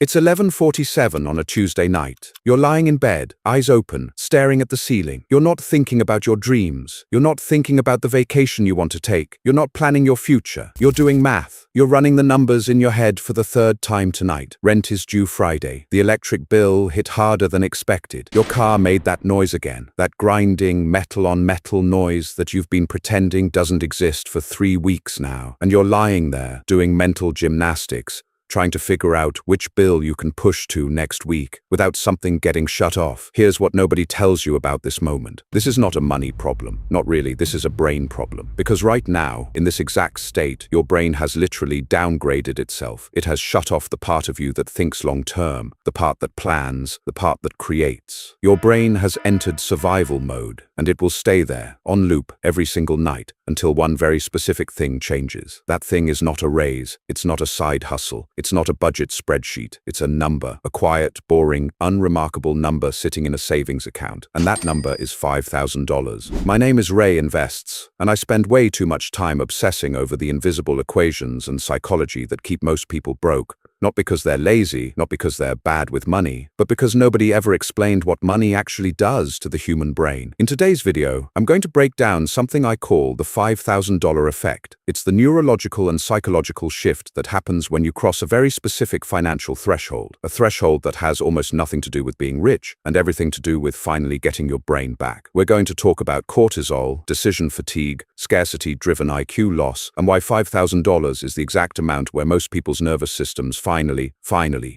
It's 11:47 on a Tuesday night. You're lying in bed, eyes open, staring at the ceiling. You're not thinking about your dreams. You're not thinking about the vacation you want to take. You're not planning your future. You're doing math. You're running the numbers in your head for the third time tonight. Rent is due Friday. The electric bill hit harder than expected. Your car made that noise again. That grinding metal on metal noise that you've been pretending doesn't exist for 3 weeks now. And you're lying there, doing mental gymnastics, trying to figure out which bill you can push to next week without something getting shut off. Here's what nobody tells you about this moment. This is not a money problem. Not really, this is a brain problem. Because right now, in this exact state, your brain has literally downgraded itself. It has shut off the part of you that thinks long-term, the part that plans, the part that creates. Your brain has entered survival mode, and it will stay there, on loop, every single night, until one very specific thing changes. That thing is not a raise, it's not a side hustle, it's not a budget spreadsheet, it's a number, a quiet, boring, unremarkable number sitting in a savings account. And that number is $5,000. My name is Ray Invests, and I spend way too much time obsessing over the invisible equations and psychology that keep most people broke. Not because they're lazy, not because they're bad with money, but because nobody ever explained what money actually does to the human brain. In today's video, I'm going to break down something I call the $5,000 effect. It's the neurological and psychological shift that happens when you cross a very specific financial threshold, a threshold that has almost nothing to do with being rich and everything to do with finally getting your brain back. We're going to talk about cortisol, decision fatigue, scarcity-driven IQ loss, and why $5,000 is the exact amount where most people's nervous systems finally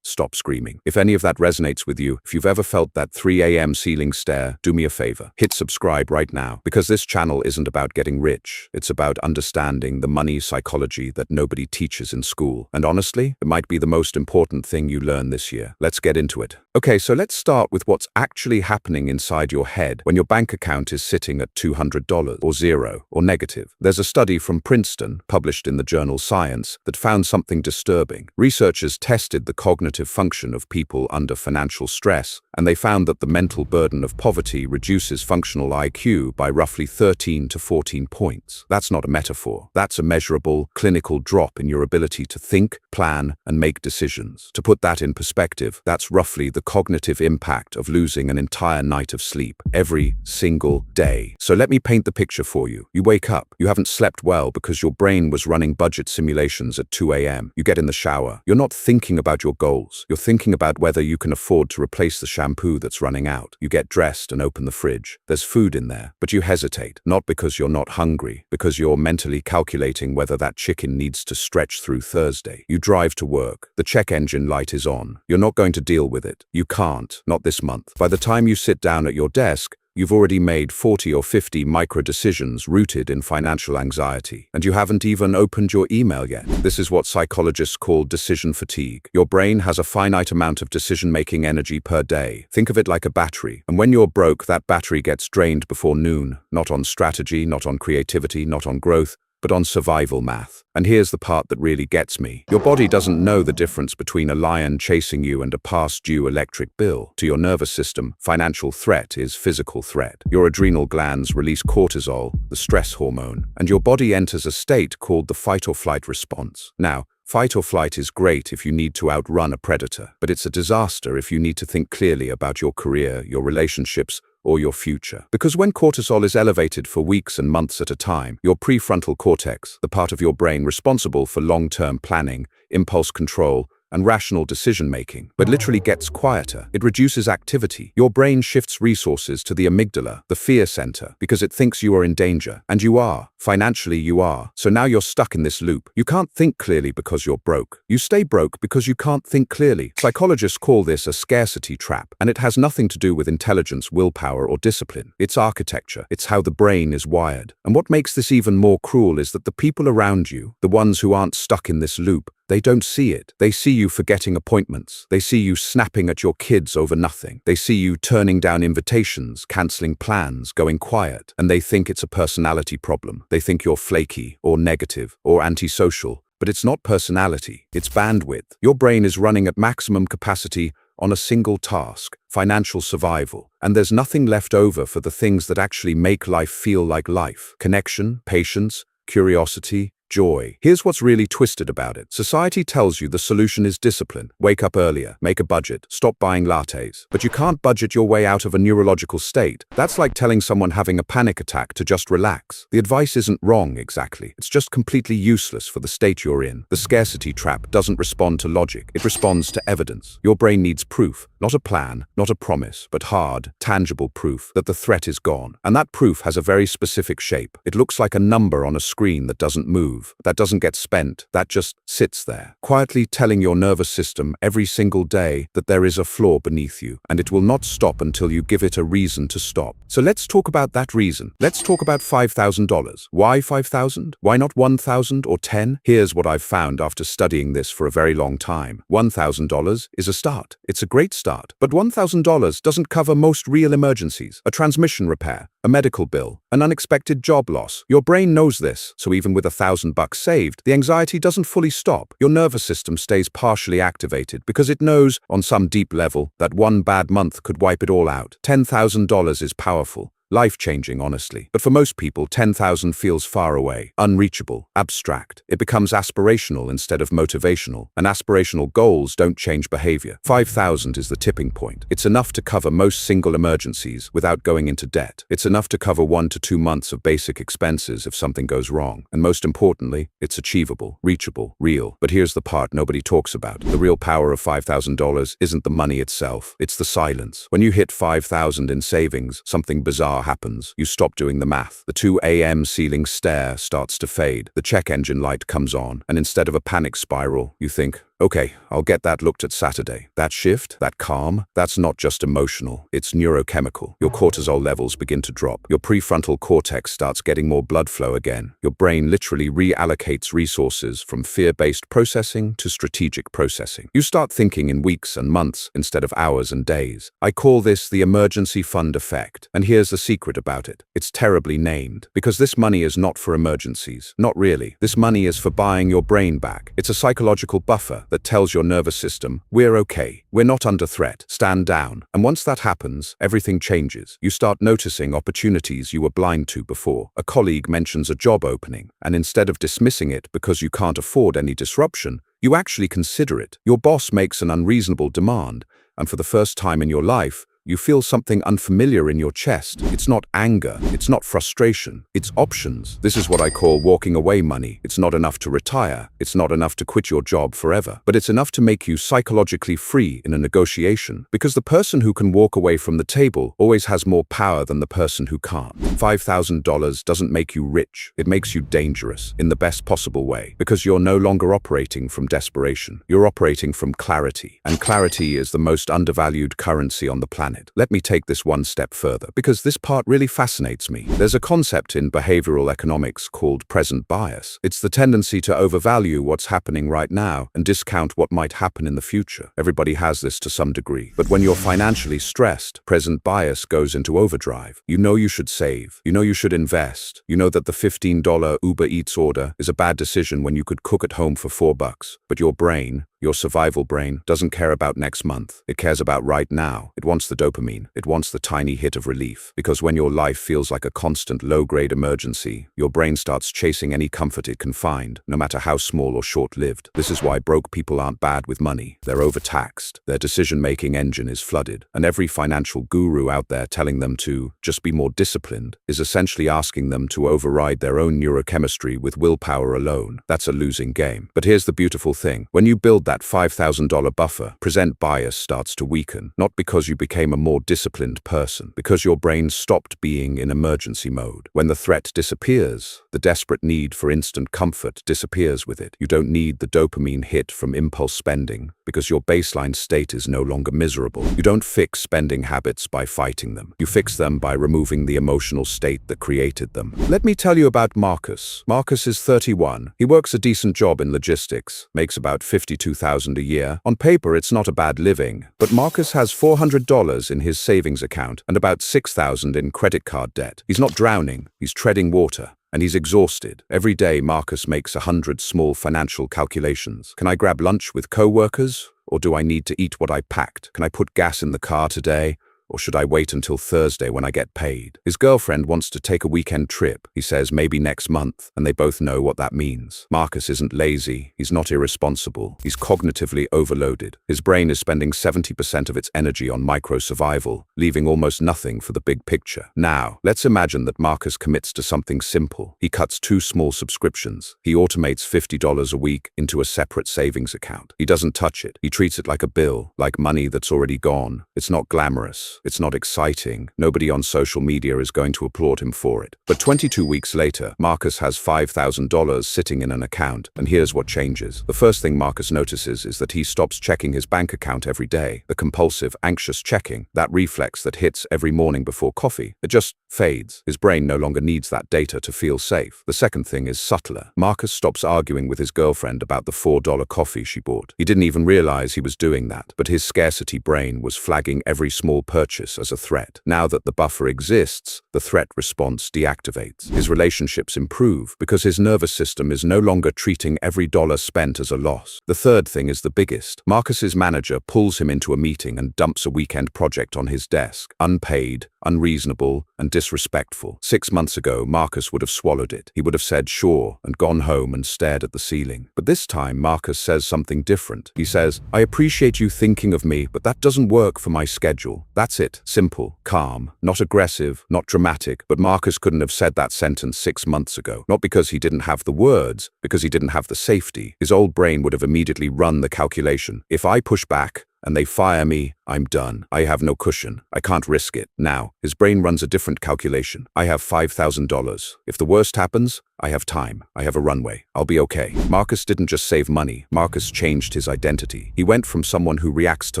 stop screaming. If any of that resonates with you, if you've ever felt that 3 a.m. ceiling stare, do me a favor. Hit subscribe right now, because this channel isn't about getting rich. It's about understanding the money psychology that nobody teaches in school. And honestly, it might be the most important thing you learn this year. Let's get into it. Okay, so let's start with what's actually happening inside your head when your bank account is sitting at $200 or zero or negative. There's a study from Princeton, published in the journal Science, that found something disturbing. Researchers tested the cognitive function of people under financial stress, and they found that the mental burden of poverty reduces functional IQ by roughly 13 to 14 points. That's not a metaphor. That's a measurable, clinical drop in your ability to think, plan, and make decisions. To put that in perspective, that's roughly the cognitive impact of losing an entire night of sleep every single day. So let me paint the picture for you. You wake up. You haven't slept well because your brain was running budget simulations at 2 a.m. You get in the shower. You're not thinking about your goals. You're thinking about whether you can afford to replace the shampoo that's running out. You get dressed and open the fridge. There's food in there, but you hesitate, not because you're not hungry, because you're mentally calculating whether that chicken needs to stretch through Thursday. You drive to work. The check engine light is on. You're not going to deal with it. You can't, not this month. By the time you sit down at your desk, you've already made 40 or 50 micro-decisions rooted in financial anxiety, and you haven't even opened your email yet. This is what psychologists call decision fatigue. Your brain has a finite amount of decision-making energy per day. Think of it like a battery, and when you're broke, that battery gets drained before noon, not on strategy, not on creativity, not on growth, but on survival math. And here's the part that really gets me. Your body doesn't know the difference between a lion chasing you and a past-due electric bill. To your nervous system, financial threat is physical threat. Your adrenal glands release cortisol, the stress hormone, and your body enters a state called the fight-or-flight response. Now, fight or flight is great if you need to outrun a predator, but it's a disaster if you need to think clearly about your career, your relationships, or your future. Because when cortisol is elevated for weeks and months at a time, your prefrontal cortex, the part of your brain responsible for long-term planning, impulse control, and rational decision-making, but literally gets quieter. It reduces activity. Your brain shifts resources to the amygdala, the fear center, because it thinks you are in danger. And you are. Financially, you are. So now you're stuck in this loop. You can't think clearly because you're broke. You stay broke because you can't think clearly. Psychologists call this a scarcity trap, and it has nothing to do with intelligence, willpower, or discipline. It's architecture. It's how the brain is wired. And what makes this even more cruel is that the people around you, the ones who aren't stuck in this loop, they don't see it. They see you forgetting appointments. They see you snapping at your kids over nothing. They see you turning down invitations, canceling plans, going quiet. And they think it's a personality problem. They think you're flaky or negative or antisocial. But it's not personality, it's bandwidth. Your brain is running at maximum capacity on a single task, financial survival. And there's nothing left over for the things that actually make life feel like life. Connection, patience, curiosity, joy. Here's what's really twisted about it. Society tells you the solution is discipline. Wake up earlier, make a budget, stop buying lattes. But you can't budget your way out of a neurological state. That's like telling someone having a panic attack to just relax. The advice isn't wrong exactly. It's just completely useless for the state you're in. The scarcity trap doesn't respond to logic. It responds to evidence. Your brain needs proof, not a plan, not a promise, but hard, tangible proof that the threat is gone. And that proof has a very specific shape. It looks like a number on a screen that doesn't move, that doesn't get spent, that just sits there, quietly telling your nervous system every single day that there is a flaw beneath you, and it will not stop until you give it a reason to stop. So let's talk about that reason. Let's talk about $5,000. Why 5,000? Why not 1,000 or 10? Here's what I've found after studying this for a very long time. $1,000 is a start. It's a great start. But $1,000 doesn't cover most real emergencies, a transmission repair, a medical bill, an unexpected job loss. Your brain knows this, so even with $1,000 saved, the anxiety doesn't fully stop. Your nervous system stays partially activated because it knows, on some deep level, that one bad month could wipe it all out. $10,000 is powerful. Life-changing, honestly. But for most people, 10,000 feels far away, unreachable, abstract. It becomes aspirational instead of motivational, and aspirational goals don't change behavior. 5,000 is the tipping point. It's enough to cover most single emergencies without going into debt. It's enough to cover 1 to 2 months of basic expenses if something goes wrong. And most importantly, it's achievable, reachable, real. But here's the part nobody talks about. The real power of $5,000 isn't the money itself, it's the silence. When you hit 5,000 in savings, something bizarre happens. You stop doing the math. The 2 a.m. ceiling stare starts to fade. The check engine light comes on, and instead of a panic spiral, you think, okay, I'll get that looked at Saturday. That shift, that calm, that's not just emotional, it's neurochemical. Your cortisol levels begin to drop. Your prefrontal cortex starts getting more blood flow again. Your brain literally reallocates resources from fear-based processing to strategic processing. You start thinking in weeks and months instead of hours and days. I call this the emergency fund effect. And here's the secret about it. It's terribly named, because this money is not for emergencies. Not really. This money is for buying your brain back. It's a psychological buffer that tells your nervous system, we're okay, we're not under threat, stand down. And once that happens, everything changes. You start noticing opportunities you were blind to before. A colleague mentions a job opening, and instead of dismissing it because you can't afford any disruption, you actually consider it. Your boss makes an unreasonable demand, and for the first time in your life, you feel something unfamiliar in your chest. It's not anger, it's not frustration, it's options. This is what I call walking away money. It's not enough to retire, it's not enough to quit your job forever, but it's enough to make you psychologically free in a negotiation, because the person who can walk away from the table always has more power than the person who can't. $5,000 doesn't make you rich, it makes you dangerous, in the best possible way, because you're no longer operating from desperation, you're operating from clarity, and clarity is the most undervalued currency on the planet. Let me take this one step further, because this part really fascinates me. There's a concept in behavioral economics called present bias. It's the tendency to overvalue what's happening right now and discount what might happen in the future. Everybody has this to some degree. But when you're financially stressed, present bias goes into overdrive. You know you should save. You know you should invest. You know that the $15 Uber Eats order is a bad decision when you could cook at home for $4. But your brain, your survival brain, doesn't care about next month. It cares about right now. It wants the dopamine. It wants the tiny hit of relief. Because when your life feels like a constant low-grade emergency, your brain starts chasing any comfort it can find, no matter how small or short-lived. This is why broke people aren't bad with money. They're overtaxed. Their decision-making engine is flooded. And every financial guru out there telling them to just be more disciplined is essentially asking them to override their own neurochemistry with willpower alone. That's a losing game. But here's the beautiful thing. When you build that $5,000 buffer, present bias starts to weaken, not because you became a more disciplined person, because your brain stopped being in emergency mode. When the threat disappears, the desperate need for instant comfort disappears with it. You don't need the dopamine hit from impulse spending, because your baseline state is no longer miserable. You don't fix spending habits by fighting them. You fix them by removing the emotional state that created them. Let me tell you about Marcus. Marcus is 31. He works a decent job in logistics, makes about $52,000 a year. On paper, it's not a bad living, but Marcus has $400 in his savings account and about $6,000 in credit card debt. He's not drowning, he's treading water. And he's exhausted. Every day, Marcus makes 100 small financial calculations. Can I grab lunch with co-workers? Or do I need to eat what I packed? Can I put gas in the car today? Or should I wait until Thursday when I get paid? His girlfriend wants to take a weekend trip. He says maybe next month, and they both know what that means. Marcus isn't lazy. He's not irresponsible. He's cognitively overloaded. His brain is spending 70% of its energy on micro-survival, leaving almost nothing for the big picture. Now, let's imagine that Marcus commits to something simple. He cuts 2 small subscriptions. He automates $50 a week into a separate savings account. He doesn't touch it. He treats it like a bill, like money that's already gone. It's not glamorous. It's not exciting. Nobody on social media is going to applaud him for it. But 22 weeks later, Marcus has $5,000 sitting in an account, and here's what changes. The first thing Marcus notices is that he stops checking his bank account every day. The compulsive, anxious checking, that reflex that hits every morning before coffee, it just fades. His brain no longer needs that data to feel safe. The second thing is subtler. Marcus stops arguing with his girlfriend about the $4 coffee she bought. He didn't even realize he was doing that, but his scarcity brain was flagging every small purchase as a threat. Now that the buffer exists, the threat response deactivates. His relationships improve because his nervous system is no longer treating every dollar spent as a loss. The third thing is the biggest. Marcus's manager pulls him into a meeting and dumps a weekend project on his desk. Unpaid, unreasonable, and disrespectful. 6 months ago, Marcus would have swallowed it. He would have said sure and gone home and stared at the ceiling. But this time, Marcus says something different. He says, "I appreciate you thinking of me, but that doesn't work for my schedule." That's it. Simple, calm, not aggressive, not dramatic. But Marcus couldn't have said that sentence 6 months ago. Not because he didn't have the words, because he didn't have the safety. His old brain would have immediately run the calculation. If I push back, and they fire me, I'm done. I have no cushion. I can't risk it. Now, his brain runs a different calculation. I have $5,000. If the worst happens, I have time. I have a runway. I'll be okay. Marcus didn't just save money. Marcus changed his identity. He went from someone who reacts to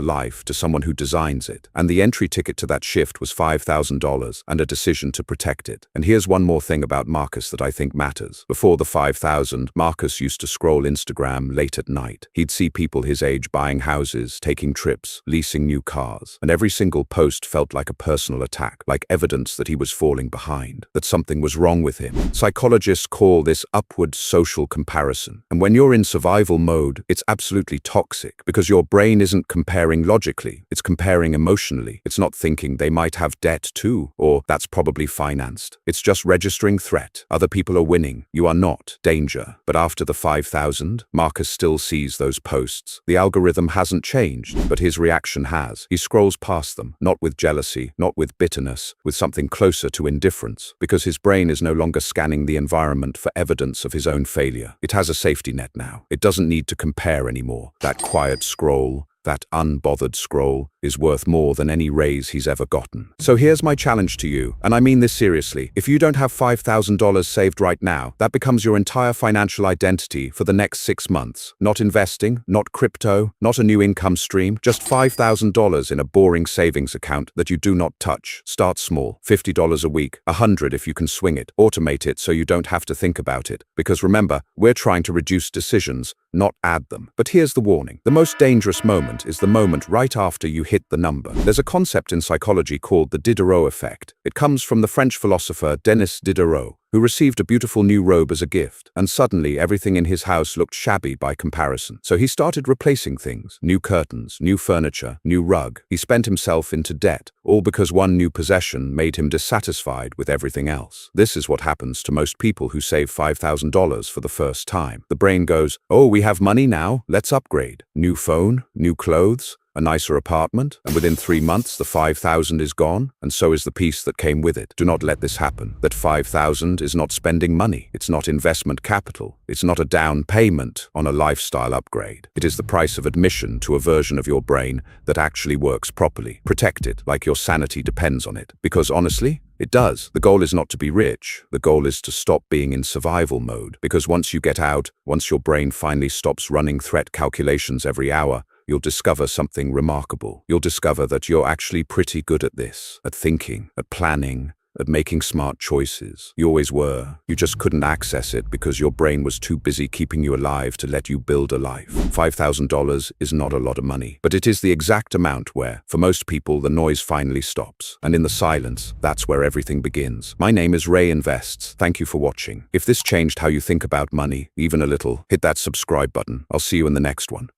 life to someone who designs it. And the entry ticket to that shift was $5,000 and a decision to protect it. And here's one more thing about Marcus that I think matters. Before the 5,000, Marcus used to scroll Instagram late at night. He'd see people his age buying houses, taking trips, leasing new cars. And every single post felt like a personal attack, like evidence that he was falling behind, that something was wrong with him. Psychologists call this upward social comparison. And when you're in survival mode, it's absolutely toxic because your brain isn't comparing logically, it's comparing emotionally. It's not thinking they might have debt too, or that's probably financed. It's just registering threat. Other people are winning. You are not. Danger. But after the 5,000, Marcus still sees those posts. The algorithm hasn't changed, but his reaction has. He scrolls past them, not with jealousy, not with bitterness, with something closer to indifference, because his brain is no longer scanning the environment for evidence of his own failure. It has a safety net now. It doesn't need to compare anymore. That quiet scroll, that unbothered scroll, is worth more than any raise he's ever gotten. So here's my challenge to you, and I mean this seriously. If you don't have $5,000 saved right now, that becomes your entire financial identity for the next 6 months. Not investing, not crypto, not a new income stream, just $5,000 in a boring savings account that you do not touch. Start small, $50 a week, $100 if you can swing it. Automate it so you don't have to think about it. Because remember, we're trying to reduce decisions, not add them. But here's the warning. The most dangerous moment is the moment right after you hit the number. There's a concept in psychology called the Diderot effect. It comes from the French philosopher Denis Diderot, who received a beautiful new robe as a gift, and suddenly everything in his house looked shabby by comparison. So he started replacing things: new curtains, new furniture, new rug. He spent himself into debt, all because one new possession made him dissatisfied with everything else. This is what happens to most people who save $5,000 for the first time. The brain goes, "Oh, we have money now, let's upgrade. New phone, new clothes, a nicer apartment," and within 3 months the 5,000 is gone, and so is the peace that came with it. Do not let this happen. That 5,000 is not spending money. It's not investment capital. It's not a down payment on a lifestyle upgrade. It is the price of admission to a version of your brain that actually works properly. Protect it like your sanity depends on it. Because honestly, it does. The goal is not to be rich. The goal is to stop being in survival mode. Because once you get out, once your brain finally stops running threat calculations every hour, you'll discover something remarkable. You'll discover that you're actually pretty good at this, at thinking, at planning, at making smart choices. You always were. You just couldn't access it because your brain was too busy keeping you alive to let you build a life. $5,000 is not a lot of money, but it is the exact amount where, for most people, the noise finally stops. And in the silence, that's where everything begins. My name is Ray Invests. Thank you for watching. If this changed how you think about money, even a little, hit that subscribe button. I'll see you in the next one.